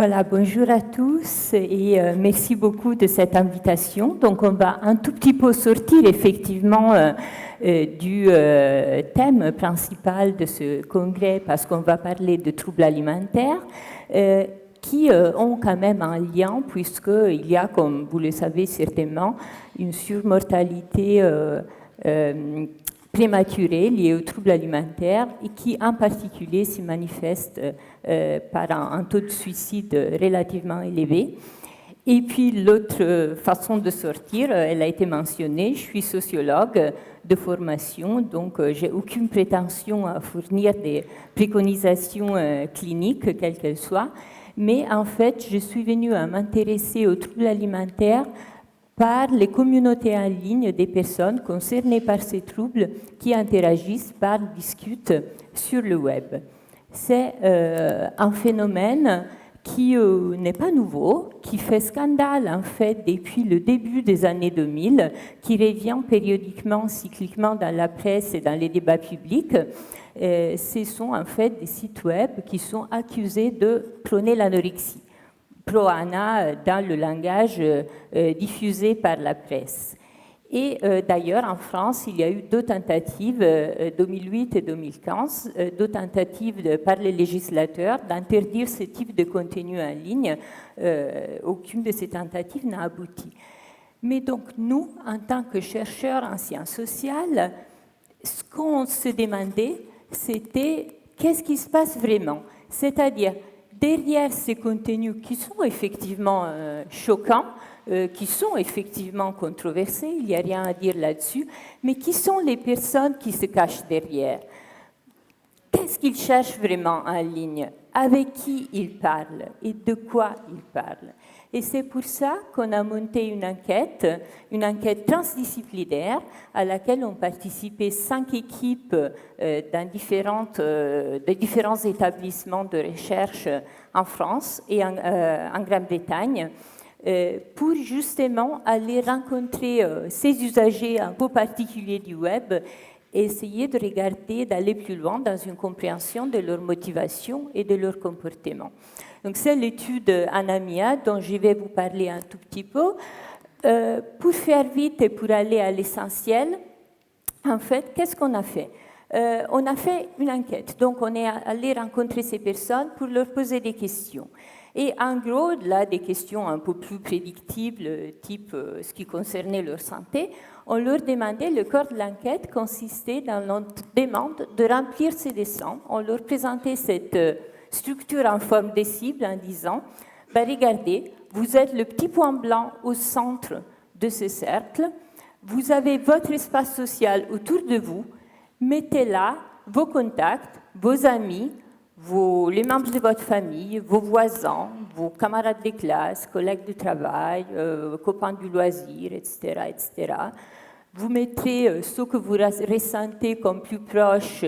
Voilà, bonjour à tous et merci beaucoup de cette invitation. Donc, on va un tout petit peu sortir effectivement du thème principal de ce congrès parce qu'on va parler de troubles alimentaires qui ont quand même un lien puisqu'il y a, comme vous le savez certainement, une surmortalité prématurée liée aux troubles alimentaires et qui en particulier se manifeste par un taux de suicide relativement élevé. Et puis l'autre façon de sortir, elle a été mentionnée, je suis sociologue de formation, donc j'ai aucune prétention à fournir des préconisations cliniques, quelles qu'elles soient, mais en fait je suis venue à m'intéresser aux troubles alimentaires par les communautés en ligne des personnes concernées par ces troubles qui interagissent, parlent, discutent sur le web. C'est un phénomène qui n'est pas nouveau, qui fait scandale en fait depuis le début des années 2000, qui revient périodiquement, cycliquement dans la presse et dans les débats publics. Ce sont en fait des sites web qui sont accusés de prôner l'anorexie. Pro-ANA dans le langage diffusé par la presse. Et d'ailleurs, en France, il y a eu deux tentatives, 2008 et 2015, deux tentatives par les législateurs d'interdire ce type de contenu en ligne. Aucune de ces tentatives n'a abouti. Mais donc, nous, en tant que chercheurs en sciences sociales, ce qu'on se demandait, c'était qu'est-ce qui se passe vraiment? C'est-à-dire, derrière ces contenus qui sont effectivement choquants, qui sont effectivement controversés, il n'y a rien à dire là-dessus, mais qui sont les personnes qui se cachent derrière? Qu'est-ce qu'ils cherchent vraiment en ligne? Avec qui ils parlent et de quoi ils parlent? Et c'est pour ça qu'on a monté une enquête transdisciplinaire à laquelle ont participé 5 équipes de différents établissements de recherche en France et en Grande-Bretagne pour justement aller rencontrer ces usagers un peu particuliers du web et essayer de regarder, d'aller plus loin dans une compréhension de leur motivation et de leur comportement. Donc c'est l'étude Anamia dont je vais vous parler un tout petit peu. Pour faire vite et pour aller à l'essentiel, en fait, qu'est-ce qu'on a fait? On a fait une enquête. Donc on est allé rencontrer ces personnes pour leur poser des questions. Et en gros, là, des questions un peu plus prédictibles, type ce qui concernait leur santé, on leur demandait, le corps de l'enquête consistait dans notre demande de remplir ces dessins. On leur présentait cette structure en forme de cible en disant, regardez, vous êtes le petit point blanc au centre de ce cercle, vous avez votre espace social autour de vous, mettez là vos contacts, vos amis, les membres de votre famille, vos voisins, vos camarades de classe, collègues de travail, copains du loisir, etc., etc. Vous mettrez ce que vous ressentez comme plus proche,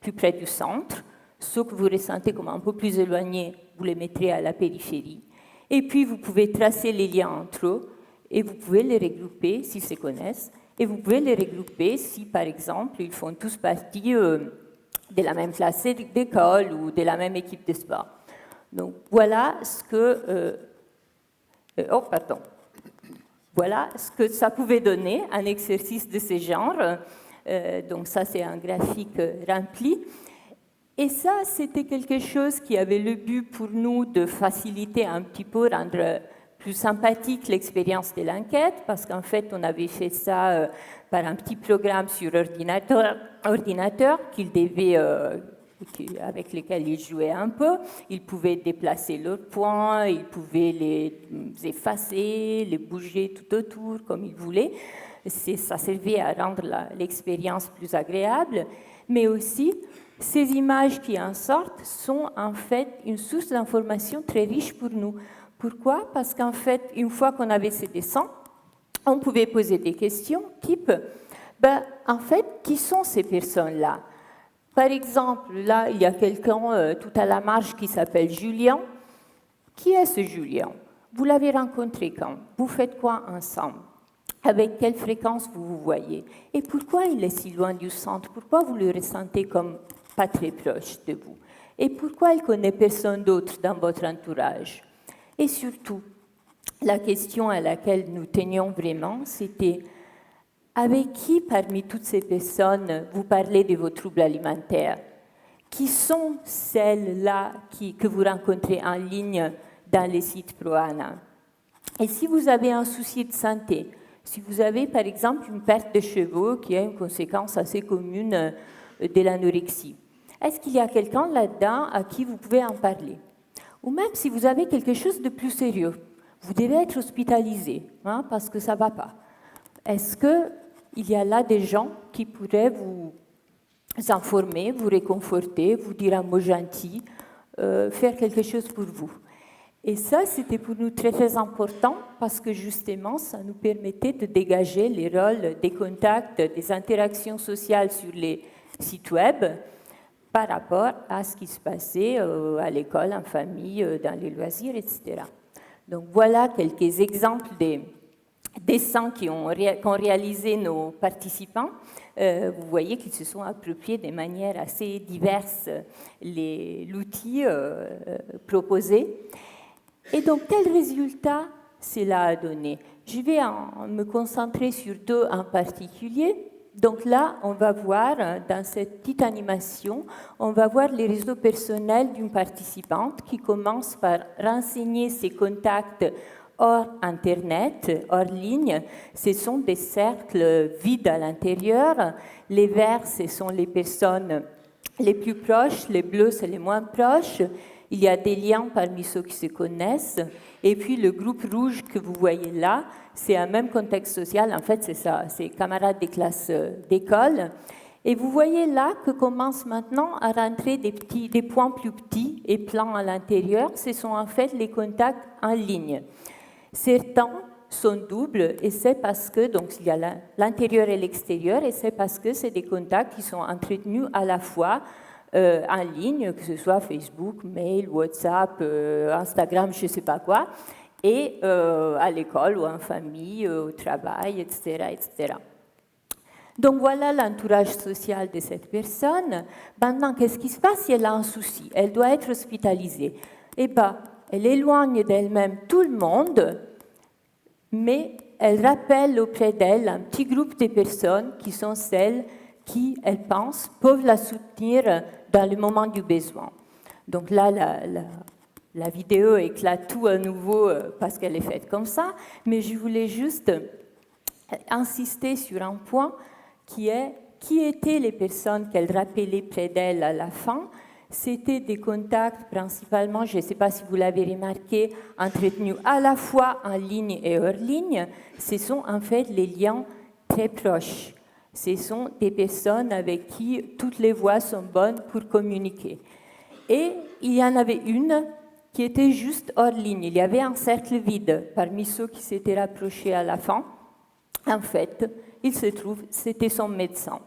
plus près du centre, ce que vous ressentez comme un peu plus éloigné, vous les mettrez à la périphérie. Et puis, vous pouvez tracer les liens entre eux et vous pouvez les regrouper s'ils se connaissent. Et vous pouvez les regrouper si, par exemple, ils font tous partie de la même classe d'école ou de la même équipe de sport. Donc, voilà ce que... Voilà ce que ça pouvait donner, un exercice de ce genre. Donc, ça, c'est un graphique rempli. Et ça, c'était quelque chose qui avait le but pour nous de faciliter un petit peu, rendre plus sympathique l'expérience de l'enquête, parce qu'en fait, on avait fait ça par un petit programme sur ordinateur avec lequel ils jouaient un peu. Ils pouvaient déplacer leurs points, ils pouvaient les effacer, les bouger tout autour comme ils voulaient. Ça servait à rendre l'expérience plus agréable, mais aussi ces images qui en sortent sont en fait une source d'information très riche pour nous. Pourquoi? Parce qu'en fait, une fois qu'on avait ces dessins, on pouvait poser des questions type, en fait, qui sont ces personnes-là? Par exemple, là, il y a quelqu'un tout à la marge qui s'appelle Julien. Qui est ce Julien? Vous l'avez rencontré quand? Vous faites quoi ensemble? Avec quelle fréquence vous vous voyez? Et pourquoi il est si loin du centre? Pourquoi vous le ressentez comme pas très proche de vous? et pourquoi elle connaît personne d'autre dans votre entourage. Et surtout, la question à laquelle nous tenions vraiment, c'était avec qui parmi toutes ces personnes vous parlez de vos troubles alimentaires? Qui sont celles-là que vous rencontrez en ligne dans les sites Proana? Et si vous avez un souci de santé, si vous avez par exemple une perte de cheveux qui est une conséquence assez commune de l'anorexie, est-ce qu'il y a quelqu'un là-dedans à qui vous pouvez en parler? Ou même si vous avez quelque chose de plus sérieux, vous devez être hospitalisé parce que ça ne va pas. Est-ce qu'il y a là des gens qui pourraient vous informer, vous réconforter, vous dire un mot gentil, faire quelque chose pour vous? Et ça, c'était pour nous très, très important parce que justement, ça nous permettait de dégager les rôles des contacts, des interactions sociales sur les sites web par rapport à ce qui se passait à l'école, en famille, dans les loisirs, etc. Donc voilà quelques exemples des dessins qu'ont réalisé nos participants. Vous voyez qu'ils se sont appropriés de manière assez diverse l'outil proposé. Et donc, quel résultat cela a donné? Je vais me concentrer sur deux en particulier. Donc là, on va voir, dans cette petite animation, on va voir les réseaux personnels d'une participante qui commence par renseigner ses contacts hors Internet, hors ligne. Ce sont des cercles vides à l'intérieur. Les verts, ce sont les personnes les plus proches, les bleus, c'est les moins proches. Il y a des liens parmi ceux qui se connaissent. Et puis le groupe rouge que vous voyez là, c'est un même contexte social. En fait, c'est ça, c'est camarades des classes d'école. Et vous voyez là que commencent maintenant à rentrer des points plus petits et plans à l'intérieur. Ce sont en fait les contacts en ligne. Certains sont doubles et c'est parce que, donc il y a l'intérieur et l'extérieur, et c'est parce que c'est des contacts qui sont entretenus à la fois en ligne, que ce soit Facebook, mail, WhatsApp, Instagram, je ne sais pas quoi, et à l'école ou en famille, au travail, etc., etc. Donc voilà l'entourage social de cette personne. Maintenant, qu'est-ce qui se passe si elle a un souci? Elle doit être hospitalisée. Eh bien, elle éloigne d'elle-même tout le monde, mais elle rappelle auprès d'elle un petit groupe de personnes qui sont celles qui, elle pense, peuvent la soutenir dans le moment du besoin. Donc là, la vidéo éclate tout à nouveau parce qu'elle est faite comme ça, mais je voulais juste insister sur un point qui étaient les personnes qu'elle rappelait près d'elle à la fin. C'était des contacts principalement, je ne sais pas si vous l'avez remarqué, entretenus à la fois en ligne et hors ligne. Ce sont en fait les liens très proches. Ce sont des personnes avec qui toutes les voies sont bonnes pour communiquer. Et il y en avait une qui était juste hors ligne. Il y avait un cercle vide parmi ceux qui s'étaient rapprochés à la fin. En fait, il se trouve, c'était son médecin.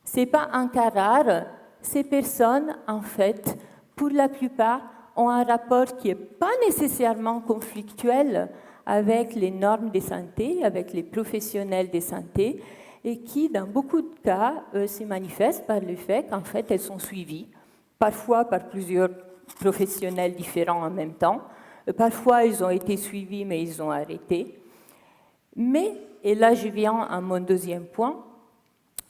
Ce n'est pas un cas rare. Ces personnes, en fait, pour la plupart, ont un rapport qui n'est pas nécessairement conflictuel avec les normes de santé, avec les professionnels de santé, et qui, dans beaucoup de cas, se manifestent par le fait qu'en fait, elles sont suivies, parfois par plusieurs professionnels différents en même temps. Parfois, ils ont été suivis, mais ils ont arrêté. Mais, et là, je viens à mon deuxième point,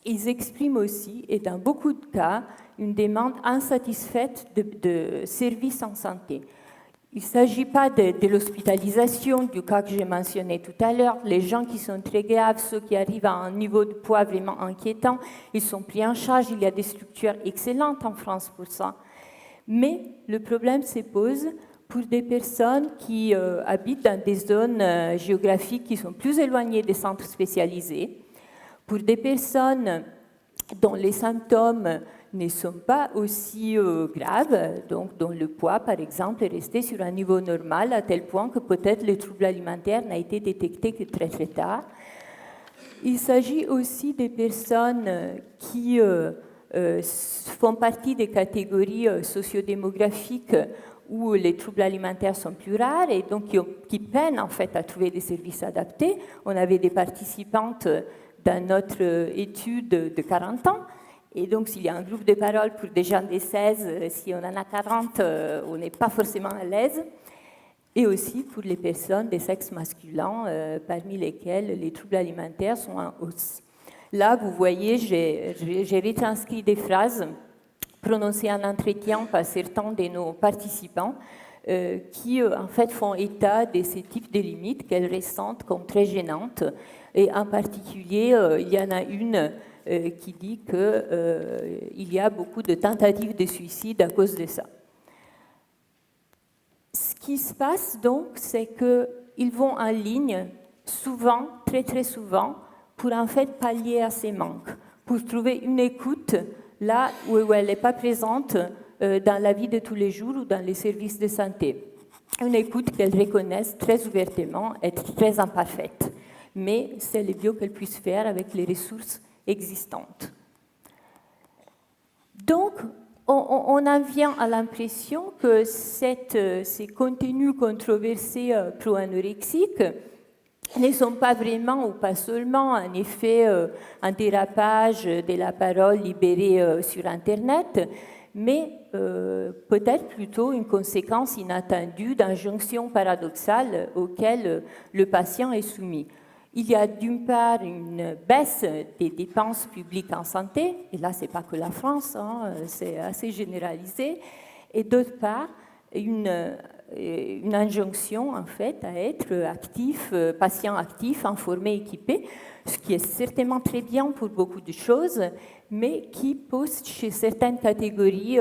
ils expriment aussi, et dans beaucoup de cas, une demande insatisfaite de services en santé. Il ne s'agit pas de l'hospitalisation, du cas que j'ai mentionné tout à l'heure. Les gens qui sont très graves, ceux qui arrivent à un niveau de poids vraiment inquiétant, ils sont pris en charge. Il y a des structures excellentes en France pour ça. Mais le problème se pose pour des personnes qui habitent dans des zones géographiques qui sont plus éloignées des centres spécialisés, pour des personnes dont les symptômes ne sont pas aussi graves, donc dont le poids, par exemple, est resté sur un niveau normal à tel point que peut-être le trouble alimentaire n'a été détecté que très très tard. Il s'agit aussi des personnes qui font partie des catégories sociodémographiques où les troubles alimentaires sont plus rares et donc qui peinent en fait à trouver des services adaptés. On avait des participantes dans notre étude de 40 ans Et donc, s'il y a un groupe de parole pour des gens des 16, si on en a 40, on n'est pas forcément à l'aise. Et aussi pour les personnes des sexes masculins, parmi lesquelles les troubles alimentaires sont en hausse. Là, vous voyez, j'ai retranscrit des phrases prononcées en entretien par certains de nos participants qui, en fait, font état de ces types de limites qu'elles ressentent comme très gênantes. Et en particulier, il y en a une qui dit qu'il y a beaucoup de tentatives de suicide à cause de ça. Ce qui se passe donc, c'est qu'ils vont en ligne souvent, très très souvent, pour en fait pallier à ces manques, pour trouver une écoute là où elle n'est pas présente dans la vie de tous les jours ou dans les services de santé. Une écoute qu'elles reconnaissent très ouvertement être très imparfaite, mais c'est le mieux qu'elles puissent faire avec les ressources existantes. Donc, on en vient à l'impression que ces contenus controversés pro-anorexiques ne sont pas vraiment ou pas seulement un effet, un dérapage de la parole libérée sur Internet, mais peut-être plutôt une conséquence inattendue d'injonctions paradoxales auxquelles le patient est soumis. Il y a d'une part une baisse des dépenses publiques en santé, et là, ce n'est pas que la France, hein, c'est assez généralisé, et d'autre part, une injonction, en fait, à être actif, patient actif, informé, équipé, ce qui est certainement très bien pour beaucoup de choses, mais qui peut, chez certaines catégories,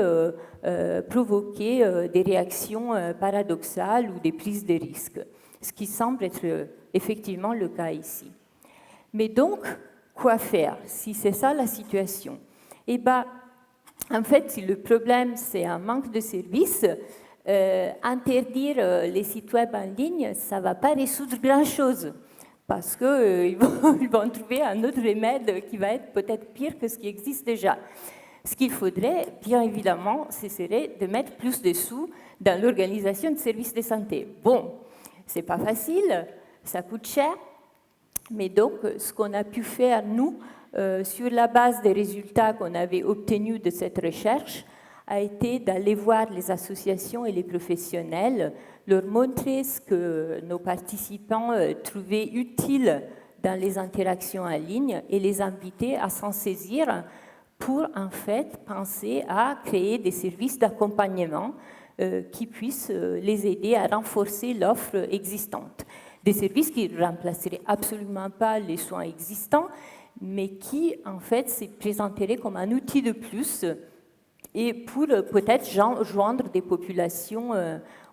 provoquer des réactions paradoxales ou des prises de risques, ce qui semble être effectivement le cas ici. Mais donc, quoi faire si c'est ça la situation? Eh bien, en fait, si le problème c'est un manque de services, interdire les sites web en ligne, ça ne va pas résoudre grand-chose, parce qu'ils vont trouver un autre remède qui va être peut-être pire que ce qui existe déjà. Ce qu'il faudrait, bien évidemment, ce serait de mettre plus de sous dans l'organisation de services de santé. Bon, c'est pas facile, ça coûte cher, mais donc ce qu'on a pu faire, nous, sur la base des résultats qu'on avait obtenus de cette recherche, a été d'aller voir les associations et les professionnels, leur montrer ce que nos participants trouvaient utile dans les interactions en ligne et les inviter à s'en saisir pour en fait penser à créer des services d'accompagnement qui puissent les aider à renforcer l'offre existante. Des services qui ne remplaceraient absolument pas les soins existants, mais qui en fait se présenteraient comme un outil de plus et pour peut-être joindre des populations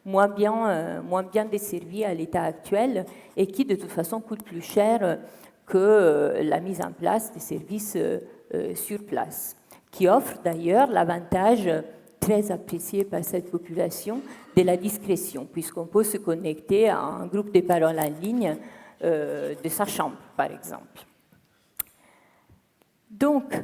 moins bien desservies à l'état actuel et qui de toute façon coûtent plus cher que la mise en place des services sur place, qui offrent d'ailleurs l'avantage très apprécié par cette population de la discrétion, puisqu'on peut se connecter à un groupe de parole en ligne de sa chambre, par exemple. Donc,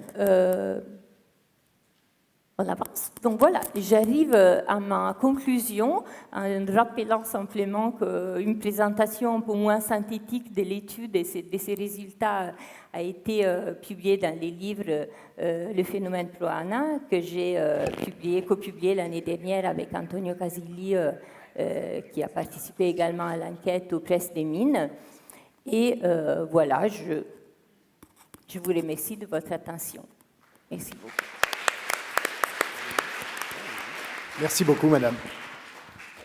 on avance. Donc voilà, j'arrive à ma conclusion en rappelant simplement qu'une présentation un peu moins synthétique de l'étude et de ses résultats a été publiée dans les livres Le phénomène Pro-Ana, que j'ai copublié l'année dernière avec Antonio Casilli, qui a participé également à l'enquête aux presses des mines. Et voilà, je vous remercie de votre attention. Merci beaucoup. Merci beaucoup, madame.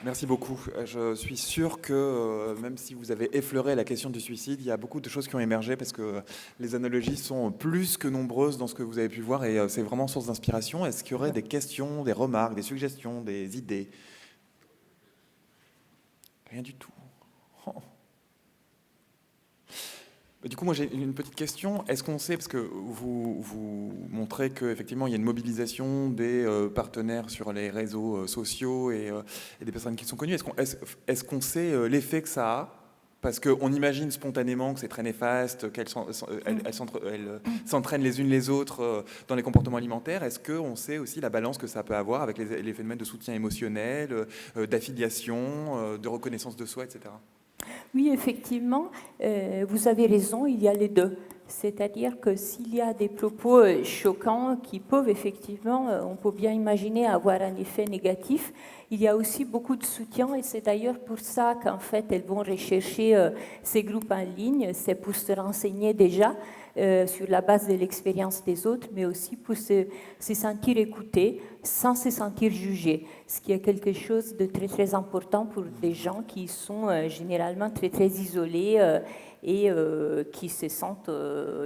Merci beaucoup. Je suis sûr que même si vous avez effleuré la question du suicide, il y a beaucoup de choses qui ont émergé parce que les analogies sont plus que nombreuses dans ce que vous avez pu voir et c'est vraiment source d'inspiration. Est-ce qu'il y aurait des questions, des remarques, des suggestions, des idées? Rien du tout. Oh. Du coup, moi j'ai une petite question. Est-ce qu'on sait, parce que vous montrez qu'effectivement il y a une mobilisation des partenaires sur les réseaux sociaux et des personnes qui sont connues, est-ce qu'on sait l'effet que ça a? Parce qu'on imagine spontanément que c'est très néfaste, qu'elles s'entraînent les unes les autres dans les comportements alimentaires. Est-ce qu'on sait aussi la balance que ça peut avoir avec les phénomènes de soutien émotionnel, d'affiliation, de reconnaissance de soi, etc.? Oui, effectivement, vous avez raison, il y a les deux. C'est-à-dire que s'il y a des propos choquants qui peuvent effectivement, on peut bien imaginer avoir un effet négatif, il y a aussi beaucoup de soutien et c'est d'ailleurs pour ça qu'en fait elles vont rechercher ces groupes en ligne, c'est pour se renseigner déjà sur la base de l'expérience des autres, mais aussi pour se sentir écoutés sans se sentir jugés, ce qui est quelque chose de très très important pour des gens qui sont généralement très très isolés et qui se sentent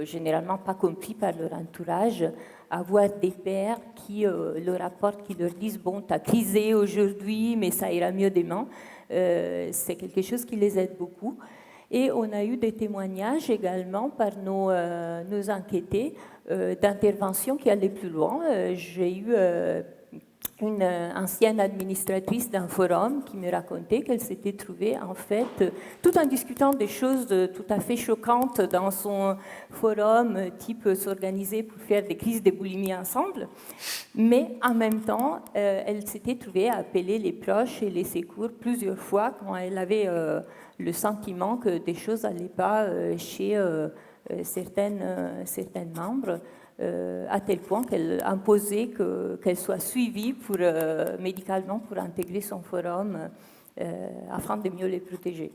généralement pas compris par leur entourage, avoir des pairs qui leur apportent, qui leur disent « bon, tu as crisé aujourd'hui, mais ça ira mieux demain », c'est quelque chose qui les aide beaucoup. Et on a eu des témoignages également par nos enquêtés d'interventions qui allaient plus loin. J'ai eu une ancienne administratrice d'un forum qui me racontait qu'elle s'était trouvée, en fait, tout en discutant des choses tout à fait choquantes dans son forum, type s'organiser pour faire des crises de boulimie ensemble, mais en même temps, elle s'était trouvée à appeler les proches et les secours plusieurs fois quand elle avait le sentiment que des choses n'allaient pas chez certaines membres. À tel point qu'elle imposait qu'elle soit suivie médicalement pour intégrer son forum afin de mieux les protéger.